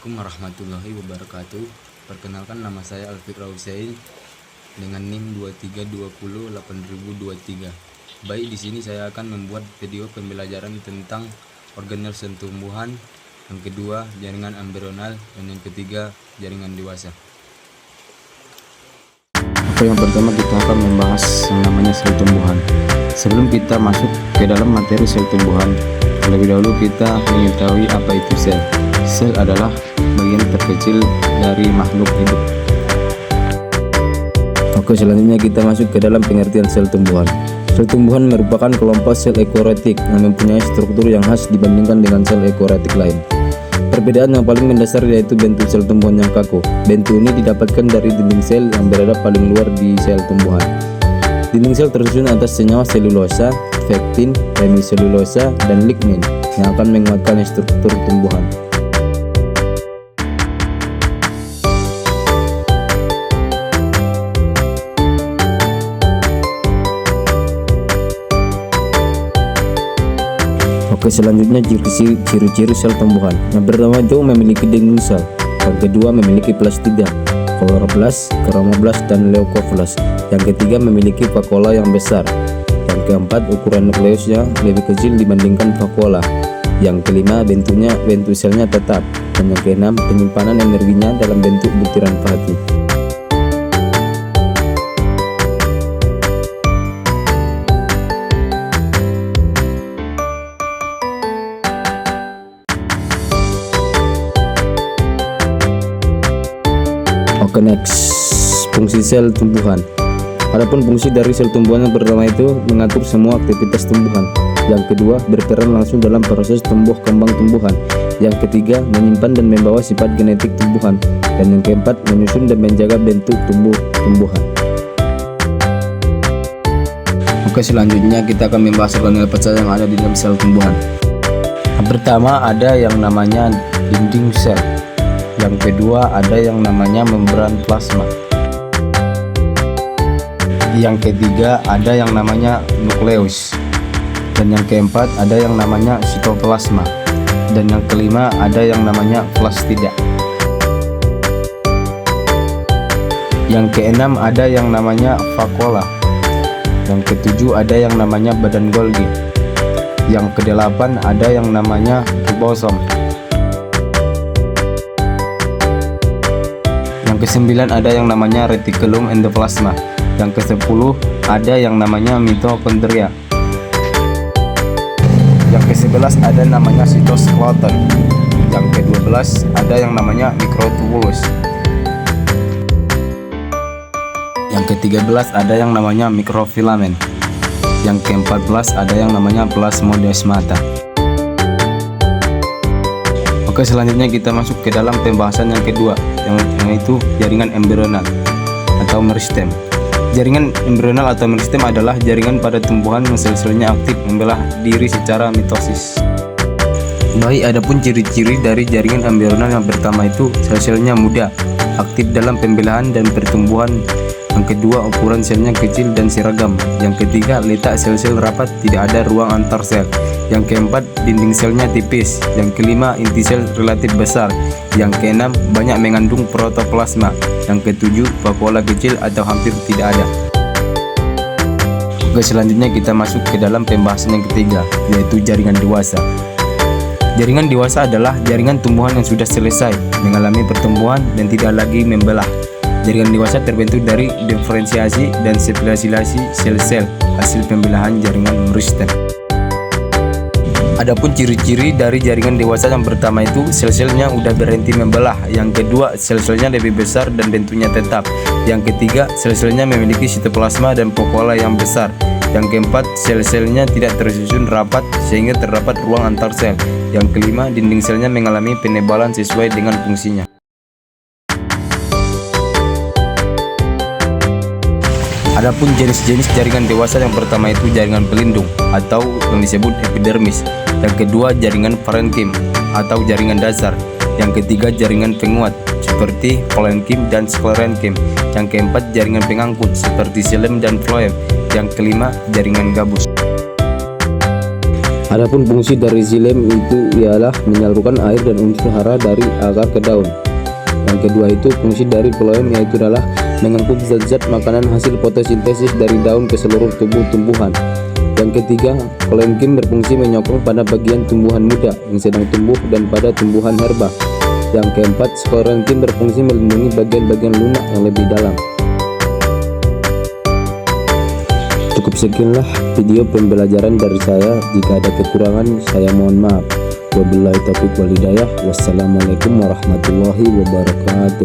Assalamualaikum warahmatullahi wabarakatuh. Perkenalkan, nama saya Alfikra Hussein dengan NIM 23208023. Baik, di sini saya akan membuat video pembelajaran tentang organel sel tumbuhan, yang kedua jaringan embrional, dan yang ketiga jaringan dewasa. Yang pertama kita akan membahas yang namanya sel tumbuhan. Sebelum kita masuk ke dalam materi sel tumbuhan, terlebih dahulu kita mengetahui apa itu sel. Sel adalah bagian terkecil dari makhluk hidup. Oke, selanjutnya kita masuk ke dalam pengertian sel tumbuhan. Sel tumbuhan merupakan kelompok sel eukariotik yang mempunyai struktur yang khas dibandingkan dengan sel eukariotik lain. Perbedaan yang paling mendasar yaitu bentuk sel tumbuhan yang kaku. Bentuk ini didapatkan dari dinding sel yang berada paling luar di sel tumbuhan. Dinding sel tersusun atas senyawa selulosa, pektin, hemiselulosa, dan lignin yang akan menguatkan struktur tumbuhan. Oke, selanjutnya ciri-ciri sel tumbuhan. Yang pertama itu memiliki dinding sel. Yang kedua memiliki plastida, kloroplast, kromoplast, dan leukoplast. Yang ketiga memiliki vakuola yang besar. Yang keempat ukuran nukleusnya lebih kecil dibandingkan vakuola. Yang kelima bentuk selnya tetap. Dan yang keenam penyimpanan energinya dalam bentuk butiran pati. Oke, next, fungsi sel tumbuhan. Adapun fungsi dari sel tumbuhan yang pertama itu mengatur semua aktivitas tumbuhan. Yang kedua berperan langsung dalam proses tumbuh kembang tumbuhan. Yang ketiga menyimpan dan membawa sifat genetik tumbuhan. Dan yang keempat menyusun dan menjaga bentuk tumbuhan. Oke, selanjutnya kita akan membahas organel apa saja yang ada di dalam sel tumbuhan. Yang pertama ada yang namanya dinding sel. Yang kedua ada yang namanya membran plasma. Yang ketiga ada yang namanya nukleus. Dan yang keempat ada yang namanya sitoplasma. Dan yang kelima ada yang namanya plastida. Yang keenam ada yang namanya vakuola. Yang ketujuh ada yang namanya badan Golgi. Yang kedelapan ada yang namanya ribosom. Yang kesembilan ada yang namanya retikulum endoplasma. Yang ke-10 ada yang namanya mitokondria. Yang ke-11 ada namanya sitoskeleton. Yang ke-12 ada yang namanya mikrotubulus. Yang ke-13 ada yang namanya mikrofilamen. Yang ke-14 ada yang namanya plasmodesmata. Oke, selanjutnya kita masuk ke dalam pembahasan yang kedua, yaitu jaringan embrional atau meristem. Jaringan embrional atau meristem adalah jaringan pada tumbuhan yang sel-selnya aktif membelah diri secara mitosis. Baik, adapun ciri-ciri dari jaringan embrional yang pertama itu sel-selnya muda, aktif dalam pembelahan dan pertumbuhan. Yang kedua, ukuran selnya kecil dan seragam. Yang ketiga, letak sel-sel rapat, tidak ada ruang antar sel. Yang keempat, dinding selnya tipis. Yang kelima, inti sel relatif besar. Yang keenam, banyak mengandung protoplasma. Yang ketujuh, vakuola kecil atau hampir tidak ada. Oke, selanjutnya kita masuk ke dalam pembahasan yang ketiga, yaitu jaringan dewasa. Jaringan dewasa adalah jaringan tumbuhan yang sudah selesai mengalami pertumbuhan dan tidak lagi membelah. Jaringan dewasa terbentuk dari diferensiasi dan spesialisasi sel-sel hasil pembelahan jaringan meristem. Adapun ciri-ciri dari jaringan dewasa yang pertama itu sel-selnya udah berhenti membelah. Yang kedua, sel-selnya lebih besar dan bentuknya tetap. Yang ketiga, sel-selnya memiliki sitoplasma dan vakuola yang besar. Yang keempat, sel-selnya tidak tersusun rapat sehingga terdapat ruang antar sel. Yang kelima, dinding selnya mengalami penebalan sesuai dengan fungsinya. Adapun jenis-jenis jaringan dewasa yang pertama itu jaringan pelindung atau yang disebut epidermis. Yang kedua jaringan parenkim atau jaringan dasar. Yang ketiga jaringan penguat seperti parenkim dan sklerenkim. Yang keempat jaringan pengangkut seperti xilem dan floem. Yang kelima jaringan gabus. Adapun fungsi dari xilem itu ialah menyalurkan air dan unsur hara dari akar ke daun. Yang kedua itu fungsi dari phloem, yaitu adalah mengangkut zat-zat makanan hasil fotosintesis dari daun ke seluruh tubuh tumbuhan. Yang ketiga, koenkim berfungsi menyokong pada bagian tumbuhan muda yang sedang tumbuh dan pada tumbuhan herba. Yang keempat, koenkim berfungsi melindungi bagian-bagian lunak yang lebih dalam. Cukup sekianlah video pembelajaran dari saya. Jika ada kekurangan, saya mohon maaf. Wabillahi taufiq wal hidayah. Wassalamualaikum warahmatullahi wabarakatuh.